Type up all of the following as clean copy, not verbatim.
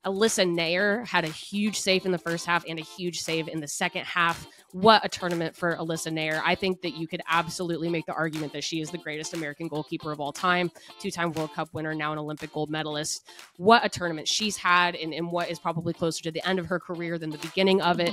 Alyssa Nair had a huge save in the first half and a huge save in the second half. What a tournament for Alyssa Nair. I think that you could absolutely make the argument that she is the greatest American goalkeeper of all time, two-time World Cup winner, now an Olympic gold medalist. What a tournament she's had in what is probably closer to the end of her career than the beginning of it.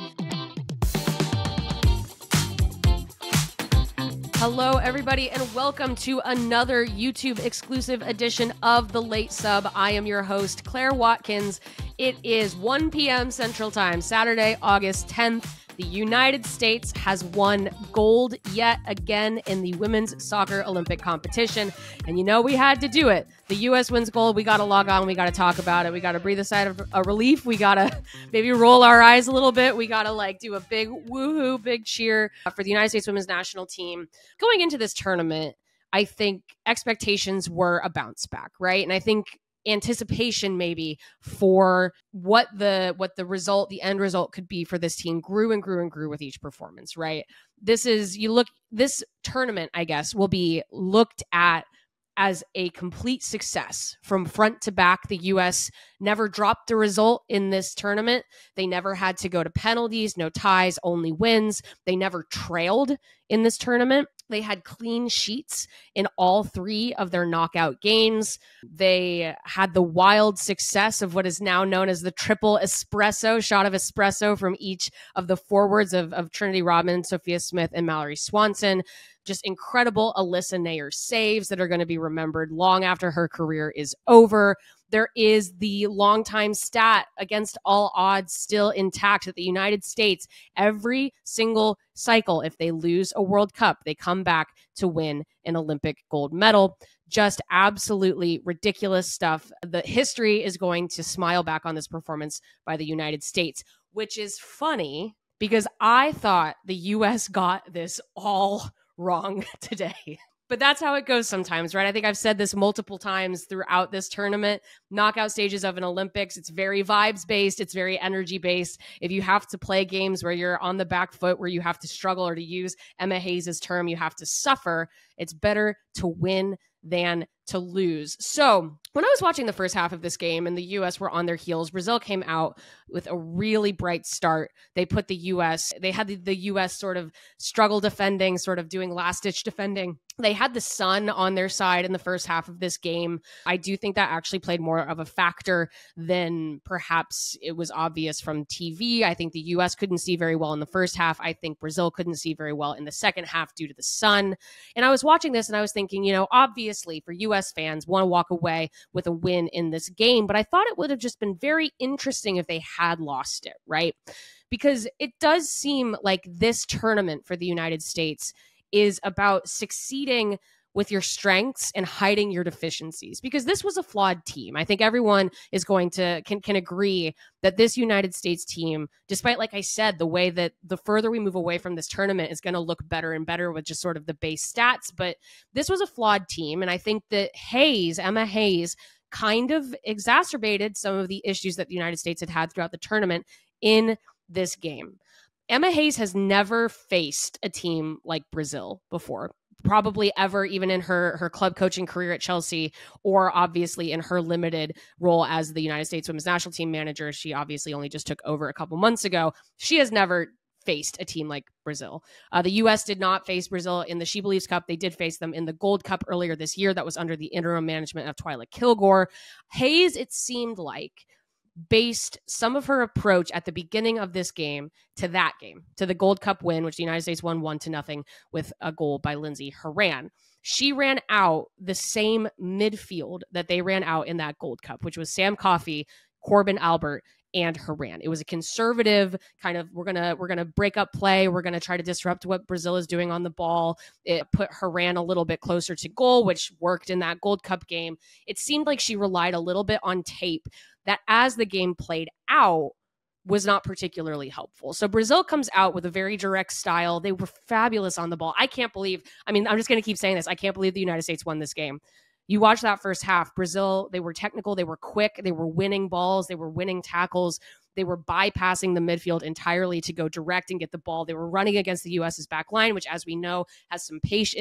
Hello, everybody, and welcome to another YouTube exclusive edition of The Late Sub. I am your host, Claire Watkins. It is 1 p.m. Central Time, Saturday, August 10th. The United States has won gold yet again in the women's soccer Olympic competition. And you know we had to do it. The U.S. wins gold. We got to log on. We got to talk about it. We got to breathe a sigh of a relief. We got to maybe roll our eyes a little bit. We got to do a big woohoo, big cheer for the United States women's national team. Going into this tournament, I think expectations were a bounce back, right? And I think anticipation maybe for what the result, the end result could be for this team grew and grew and grew with each performance, right? This tournament, I guess, will be looked at as a complete success from front to back. The U.S. never dropped a result in this tournament. They never had to go to penalties, no ties, only wins. They never trailed in this tournament. They had clean sheets in all three of their knockout games. They had the wild success of what is now known as the triple espresso, shot of espresso from each of the forwards of Trinity Rodman, Sophia Smith, and Mallory Swanson. Just incredible Alyssa Nair saves that are going to be remembered long after her career is over. There is the longtime stat against all odds still intact that the United States, every single cycle, if they lose a World Cup, they come back to win an Olympic gold medal. Just absolutely ridiculous stuff. The history is going to smile back on this performance by the United States, which is funny because I thought the U.S. got this all wrong today. But that's how it goes sometimes, right? I think I've said this multiple times throughout this tournament. Knockout stages of an Olympics, it's very vibes-based. It's very energy-based. If you have to play games where you're on the back foot, where you have to struggle, or to use Emma Hayes' term, you have to suffer, it's better to win than to lose. So when I was watching the first half of this game and the U.S. were on their heels, Brazil came out with a really bright start. They had the U.S. sort of struggle defending, sort of doing last-ditch defending. They had the sun on their side in the first half of this game. I do think that actually played more of a factor than perhaps it was obvious from TV. I think the U.S. couldn't see very well in the first half. I think Brazil couldn't see very well in the second half due to the sun. And I was watching this and I was thinking, obviously for U.S. fans want to walk away with a win in this game, but I thought it would have just been very interesting if they had lost it, right? Because it does seem like this tournament for the United States is about succeeding with your strengths and hiding your deficiencies, because this was a flawed team. I think everyone is going to can agree that this United States team, despite, like I said, the way that the further we move away from this tournament is going to look better and better with just sort of the base stats, but this was a flawed team. And I think that Emma Hayes, kind of exacerbated some of the issues that the United States had throughout the tournament in this game. Emma Hayes has never faced a team like Brazil before, probably ever, even in her club coaching career at Chelsea, or obviously in her limited role as the United States women's national team manager. She obviously only just took over a couple months ago. She has never faced a team like Brazil. The U.S. did not face Brazil in the She Believes Cup. They did face them in the Gold Cup earlier this year. That was under the interim management of Twyla Kilgore. Hayes, it seemed like, based some of her approach at the beginning of this game to that game, to the Gold Cup win, which the United States won 1-0 with a goal by Lindsey Horan. She ran out the same midfield that they ran out in that Gold Cup, which was Sam Coffey, Corbin Albert, and Horan. It was a conservative kind of, we're gonna break up play. We're gonna try to disrupt what Brazil is doing on the ball. It put Horan a little bit closer to goal, which worked in that Gold Cup game. It seemed like she relied a little bit on tape that, as the game played out, was not particularly helpful. So Brazil comes out with a very direct style. They were fabulous on the ball. I'm just going to keep saying this. I can't believe the United States won this game. You watch that first half, Brazil, they were technical, they were quick, they were winning balls, they were winning tackles. They were bypassing the midfield entirely to go direct and get the ball. They were running against the US's back line, which, as we know, has some pace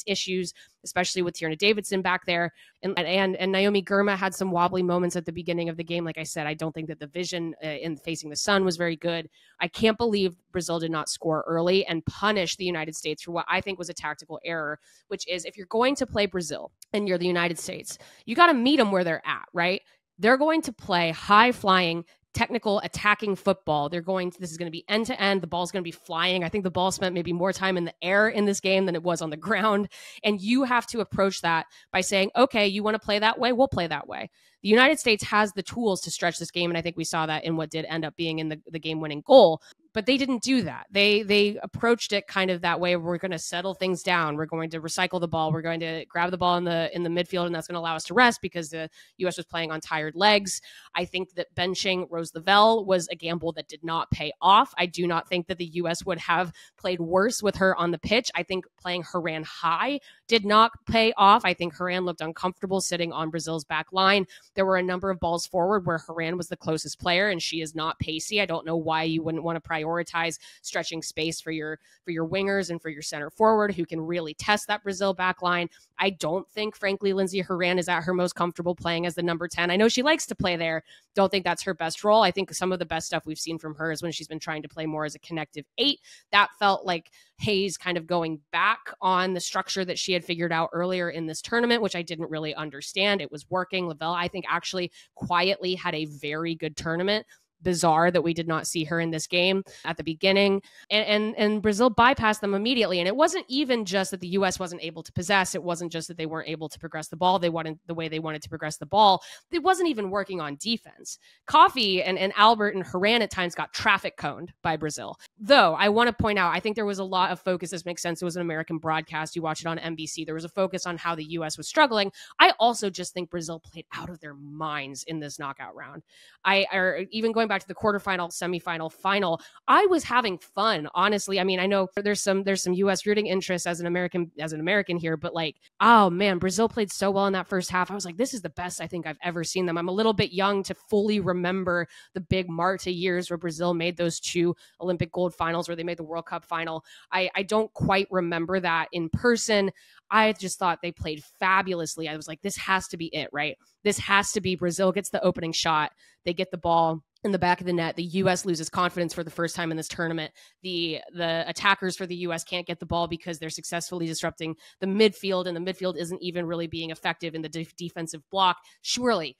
issues, especially with Tierna Davidson back there. And Naomi Girma had some wobbly moments at the beginning of the game. Like I said, I don't think that the vision in facing the sun was very good. I can't believe Brazil did not score early and punish the United States for what I think was a tactical error, which is, if you're going to play Brazil and you're the United States, you got to meet them where they're at, right? They're going to play high-flying, technical, attacking football. This is going to be end-to-end. The ball's going to be flying. I think the ball spent maybe more time in the air in this game than it was on the ground. And you have to approach that by saying, okay, you want to play that way? We'll play that way. The United States has the tools to stretch this game, and I think we saw that in what did end up being in the game-winning goal. But they didn't do that. They approached it kind of that way. We're going to settle things down. We're going to recycle the ball. We're going to grab the ball in the midfield, and that's going to allow us to rest because the U.S. was playing on tired legs. I think that benching Rose Lavelle was a gamble that did not pay off. I do not think that the U.S. would have played worse with her on the pitch. I think playing Haran high did not pay off. I think Haran looked uncomfortable sitting on Brazil's back line. There were a number of balls forward where Haran was the closest player, and she is not pacey. I don't know why you wouldn't want to prioritize stretching space for your wingers and for your center forward who can really test that Brazil back line. I don't think, frankly, Lindsey Haran is at her most comfortable playing as the number 10. I know she likes to play there. Don't think that's her best role. I think some of the best stuff we've seen from her is when she's been trying to play more as a connective 8. That felt like Hayes kind of going back on the structure that she had figured out earlier in this tournament, which I didn't really understand. It was working. Lavelle, I think, actually quietly had a very good tournament. Bizarre that we did not see her in this game at the beginning, and Brazil bypassed them immediately. And it wasn't even just that the U.S. wasn't able to possess. It wasn't just that they weren't able to progress the ball. They wanted the way they wanted to progress the ball. It wasn't even working on defense. Coffee and Albert and Haran at times got traffic coned by Brazil. Though I want to point out, I think there was a lot of focus. This makes sense. It was an American broadcast. You watch it on NBC. There was a focus on how the U.S. was struggling. I also just think Brazil played out of their minds in this knockout round. Even going back to the quarterfinal, semifinal, final, I was having fun, honestly. I mean, I know there's some U.S. rooting interest as an American here, but like, oh man, Brazil played so well in that first half. I was like, this is the best I think I've ever seen them. I'm a little bit young to fully remember the big Marta years where Brazil made those 2 Olympic gold finals where they made the World Cup final. I don't quite remember that in person. I just thought they played fabulously. I was like, this has to be it, right? This has to be Brazil gets the opening shot. They get the ball in the back of the net. The U.S. loses confidence for the first time in this tournament. The attackers for the U.S. can't get the ball because they're successfully disrupting the midfield, and the midfield isn't even really being effective in the defensive block. Surely,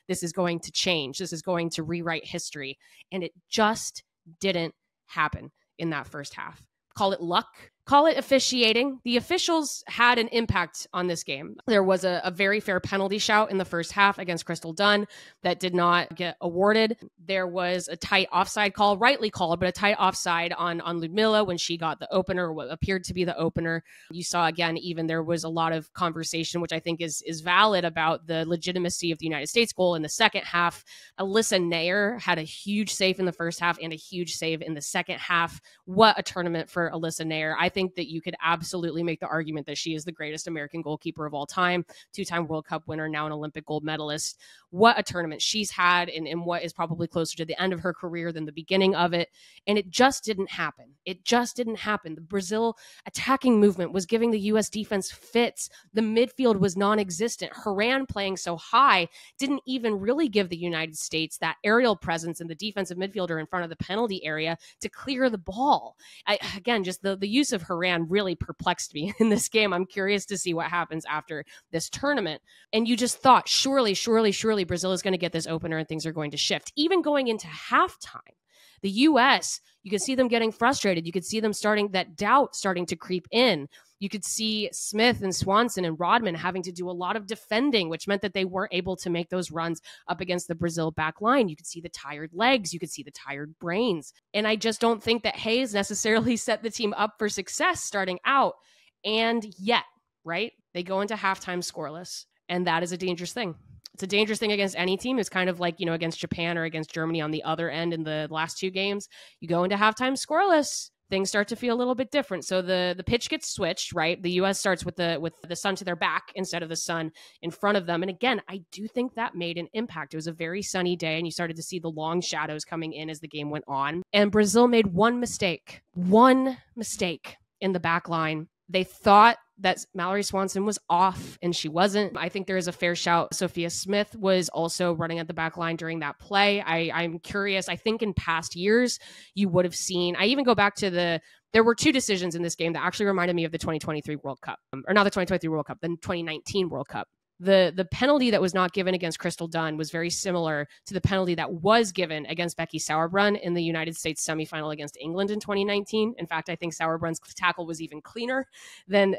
this is going to change. This is going to rewrite history. And it just didn't happen in that first half. Call it luck. Call it officiating. The officials had an impact on this game. There was a very fair penalty shout in the first half against Crystal Dunn that did not get awarded. There was a tight offside call, rightly called, but a tight offside on Ludmilla when she got the opener, what appeared to be the opener. You saw, again, even there was a lot of conversation, which I think is valid, about the legitimacy of the United States goal in the second half. Alyssa Nair had a huge save in the first half and a huge save in the second half. What a tournament for Alyssa Nair. I think that you could absolutely make the argument that she is the greatest American goalkeeper of all time, 2-time World Cup winner, now an Olympic gold medalist. What a tournament she's had in what is probably closer to the end of her career than the beginning of it. And it just didn't happen. It just didn't happen. The Brazil attacking movement was giving the U.S. defense fits. The midfield was non-existent. Haran playing so high didn't even really give the United States that aerial presence and the defensive midfielder in front of the penalty area to clear the ball. Again, just the use of Haran really perplexed me in this game. I'm curious to see what happens after this tournament. And you just thought, surely Brazil is going to get this opener and things are going to shift. Even going into halftime, the U.S., you could see them getting frustrated. You could see them that doubt starting to creep in. You could see Smith and Swanson and Rodman having to do a lot of defending, which meant that they weren't able to make those runs up against the Brazil back line. You could see the tired legs. You could see the tired brains. And I just don't think that Hayes necessarily set the team up for success starting out. And yet, right, they go into halftime scoreless. And that is a dangerous thing. It's a dangerous thing against any team. It's kind of like, against Japan or against Germany on the other end in the last 2 games. You go into halftime scoreless. things start to feel a little bit different. So the pitch gets switched, right? The US starts with the sun to their back instead of the sun in front of them. And again, I do think that made an impact. It was a very sunny day, and you started to see the long shadows coming in as the game went on. And Brazil made one mistake in the back line. They thought that Mallory Swanson was off, and she wasn't. I think there is a fair shout. Sophia Smith was also running at the back line during that play. I'm curious. I think in past years, you would have seen, I even go back to there were two decisions in this game that actually reminded me of the 2023 World Cup, or not the 2023 World Cup, the 2019 World Cup. The penalty that was not given against Crystal Dunn was very similar to the penalty that was given against Becky Sauerbrunn in the United States semifinal against England in 2019. In fact, I think Sauerbrunn's tackle was even cleaner than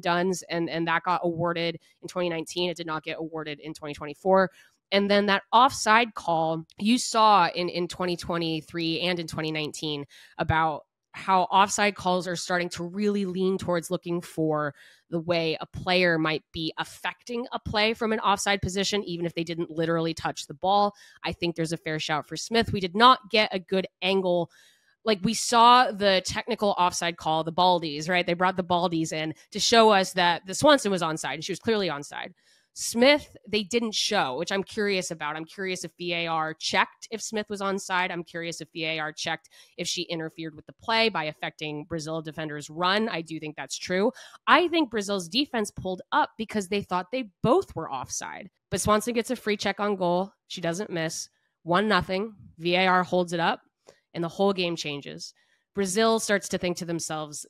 Dunn's, and that got awarded in 2019. It did not get awarded in 2024. And then that offside call you saw in 2023 and in 2019 about how offside calls are starting to really lean towards looking for the way a player might be affecting a play from an offside position, even if they didn't literally touch the ball. I think there's a fair shout for Smith. We did not get a good angle. Like, we saw the technical offside call, the baldies, right? They brought the baldies in to show us that the Swanson was onside, and she was clearly onside. Smith, they didn't show, which I'm curious about. I'm curious if VAR checked if Smith was onside. I'm curious if VAR checked if she interfered with the play by affecting Brazil defenders' run. I do think that's true. I think Brazil's defense pulled up because they thought they both were offside. But Swanson gets a free check on goal. She doesn't miss. 1-0. VAR holds it up, and the whole game changes. Brazil starts to think to themselves,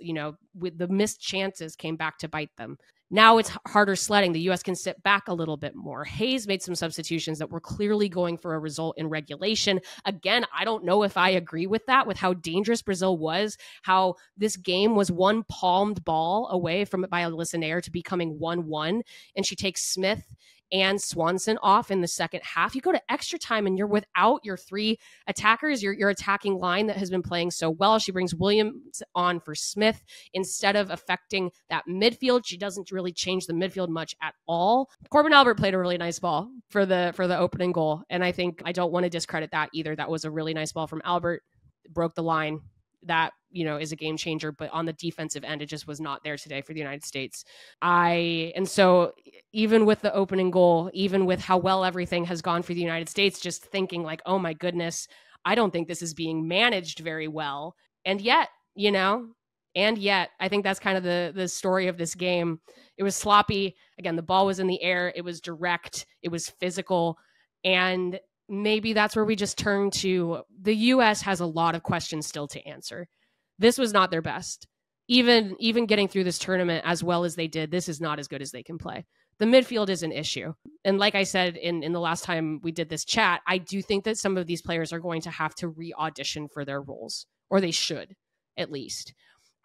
with the missed chances came back to bite them. Now it's harder sledding. The U.S. can sit back a little bit more. Hayes made some substitutions that were clearly going for a result in regulation. Again, I don't know if I agree with that, with how dangerous Brazil was, how this game was one palmed ball away from it by Alyssa Nair to becoming 1-1. And she takes Smith and Swanson off in the second half. You go to extra time and you're without your three attackers, your attacking line that has been playing so well. She brings Williams on for Smith instead of affecting that midfield. She doesn't really change the midfield much at all. Corbin Albert played a really nice ball for the opening goal, and I think I don't want to discredit that either. That was a really nice ball from Albert. Broke the line. That, is a game changer, but on the defensive end, it just was not there today for the United States. And so even with the opening goal, even with how well everything has gone for the United States, just thinking like, oh my goodness, I don't think this is being managed very well. And yet, I think that's kind of the story of this game. It was sloppy. Again, the ball was in the air. It was direct. It was physical. And maybe that's where we just turn to the U.S. has a lot of questions still to answer. This was not their best. Even getting through this tournament as well as they did, this is not as good as they can play. The midfield is an issue. And like I said in the last time we did this chat, I do think that some of these players are going to have to re-audition for their roles, or they should, at least.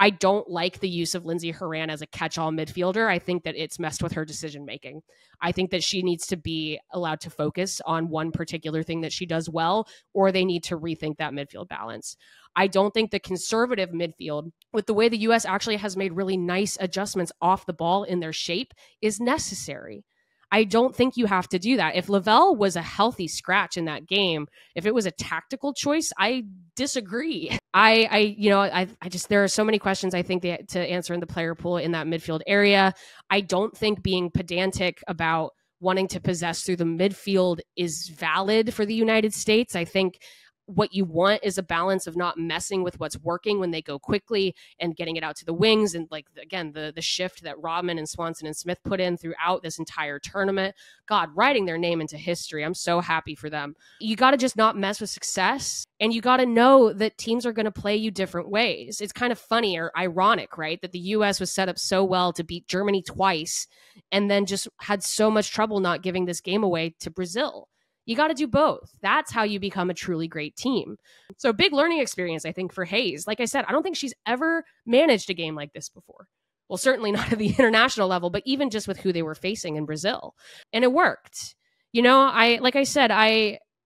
I don't like the use of Lindsey Horan as a catch-all midfielder. I think that it's messed with her decision-making. I think that she needs to be allowed to focus on one particular thing that she does well, or they need to rethink that midfield balance. I don't think the conservative midfield, with the way the U.S. actually has made really nice adjustments off the ball in their shape, is necessary. I don't think you have to do that. If Lavelle was a healthy scratch in that game, if it was a tactical choice, I disagree. I just, there are so many questions I think to answer in the player pool in that midfield area. I don't think being pedantic about wanting to possess through the midfield is valid for the United States. I think what you want is a balance of not messing with what's working when they go quickly and getting it out to the wings. And like, again, the shift that Rodman and Swanson and Smith put in throughout this entire tournament, God, writing their name into history. I'm so happy for them. You got to just not mess with success. And you got to know that teams are going to play you different ways. It's kind of funny or ironic, right? That the U.S. was set up so well to beat Germany twice and then just had so much trouble not giving this game away to Brazil. You got to do both. That's how you become a truly great team. So big learning experience, I think, for Hayes. Like I said, I don't think she's ever managed a game like this before. Well, certainly not at the international level, but even just with who they were facing in Brazil. And it worked. I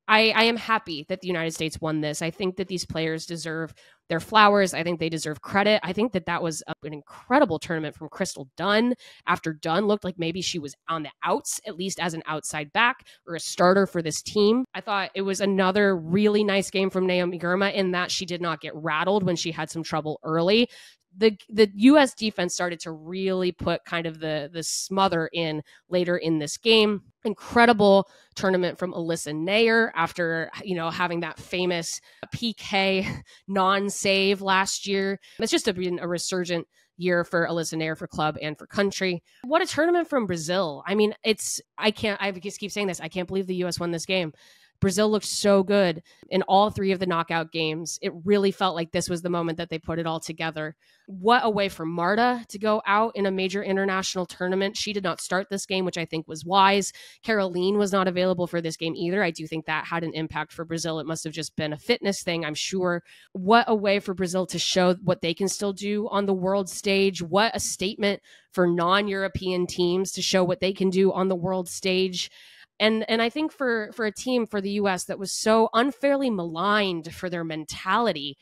I am happy that the United States won this. I think that these players deserve their flowers. I think they deserve credit. I think that was an incredible tournament from Crystal Dunn. After Dunn looked like maybe she was on the outs, at least as an outside back or a starter for this team. I thought it was another really nice game from Naomi Girma in that she did not get rattled when she had some trouble early. The U.S. defense started to really put kind of the smother in later in this game. Incredible tournament from Alyssa Naeher after, having that famous PK non-save last year. It's just been a resurgent year for Alyssa Naeher for club and for country. What a tournament from Brazil. I mean, I just keep saying this. I can't believe the U.S. won this game. Brazil looked so good in all 3 of the knockout games. It really felt like this was the moment that they put it all together. What a way for Marta to go out in a major international tournament. She did not start this game, which I think was wise. Caroline was not available for this game either. I do think that had an impact for Brazil. It must have just been a fitness thing, I'm sure. What a way for Brazil to show what they can still do on the world stage. What a statement for non-European teams to show what they can do on the world stage. And I think for a team, for the U.S. that was so unfairly maligned for their mentality,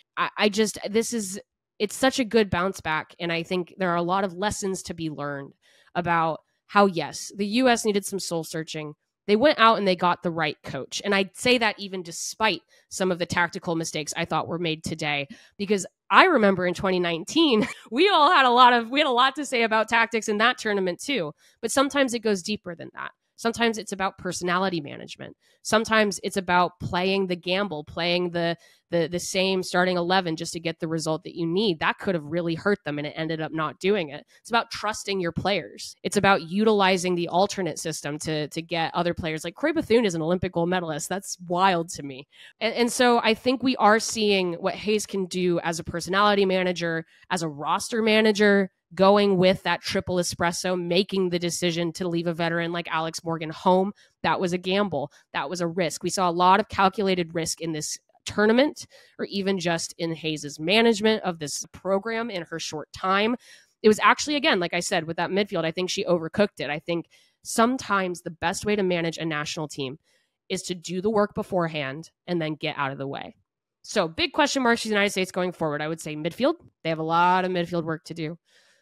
it's such a good bounce back. And I think there are a lot of lessons to be learned about how, yes, the U.S. needed some soul searching. They went out and they got the right coach. And I'd say that even despite some of the tactical mistakes I thought were made today, because I remember in 2019, we had a lot to say about tactics in that tournament too. But sometimes it goes deeper than that. Sometimes it's about personality management. Sometimes it's about playing the gamble, playing the same starting 11 just to get the result that you need. That could have really hurt them, and it ended up not doing it. It's about trusting your players. It's about utilizing the alternate system to get other players. Like Corey Bethune is an Olympic gold medalist. That's wild to me. And so I think we are seeing what Hayes can do as a personality manager, as a roster manager, going with that triple espresso, making the decision to leave a veteran like Alex Morgan home. That was a gamble. That was a risk. We saw a lot of calculated risk in this tournament, or even just in Hayes's management of this program in her short time. It was actually, again, like I said, with that midfield, I think she overcooked it. I think sometimes the best way to manage a national team is to do the work beforehand and then get out of the way. So big question marks for the United States going forward. I would say midfield. They have a lot of midfield work to do.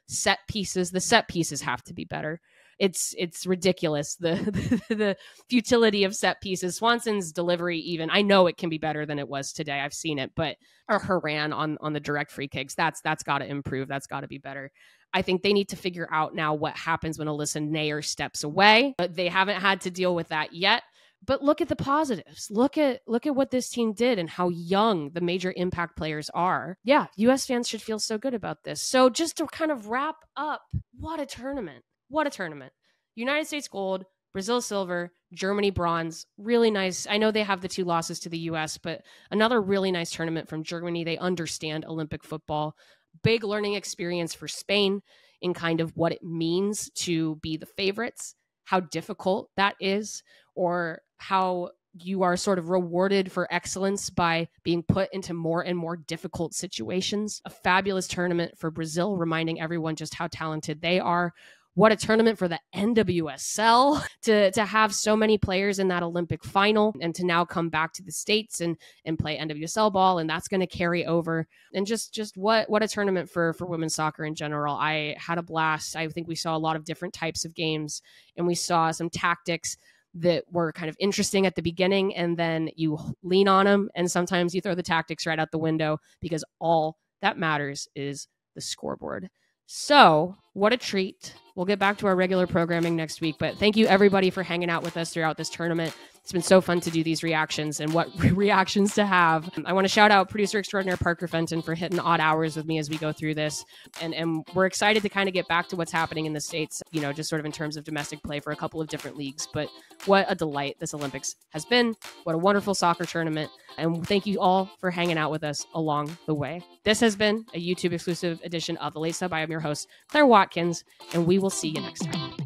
The set pieces have to be better. It's ridiculous, the futility of set pieces. Swanson's delivery, even, I know it can be better than it was today. I've seen it, but her ran on the direct free kicks, that's got to improve. That's got to be better. I think they need to figure out now what happens when Alyssa Naeher steps away. But they haven't had to deal with that yet. But look at the positives. Look at what this team did and how young the major impact players are. Yeah, U.S. fans should feel so good about this. So just to kind of wrap up, what a tournament. What a tournament. United States gold, Brazil silver, Germany bronze. Really nice. I know they have the 2 losses to the U.S., but another really nice tournament from Germany. They understand Olympic football. Big learning experience for Spain in kind of what it means to be the favorites, how difficult that is, or how you are sort of rewarded for excellence by being put into more and more difficult situations. A fabulous tournament for Brazil, reminding everyone just how talented they are. What a tournament for the NWSL to have so many players in that Olympic final and to now come back to the States and play NWSL ball. And that's going to carry over. And just what a tournament for women's soccer in general. I had a blast. I think we saw a lot of different types of games, and we saw some tactics that were kind of interesting at the beginning, and then you lean on them, and sometimes you throw the tactics right out the window because all that matters is the scoreboard. So what a treat. We'll get back to our regular programming next week, but thank you everybody for hanging out with us throughout this tournament. It's been so fun to do these reactions and what reactions to have. I want to shout out producer extraordinaire Parker Fenton for hitting odd hours with me as we go through this. And we're excited to kind of get back to what's happening in the States, just sort of in terms of domestic play for a couple of different leagues. But what a delight this Olympics has been. What a wonderful soccer tournament. And thank you all for hanging out with us along the way. This has been a YouTube exclusive edition of The Late Sub. I am your host, Claire Watkins, and we will see you next time.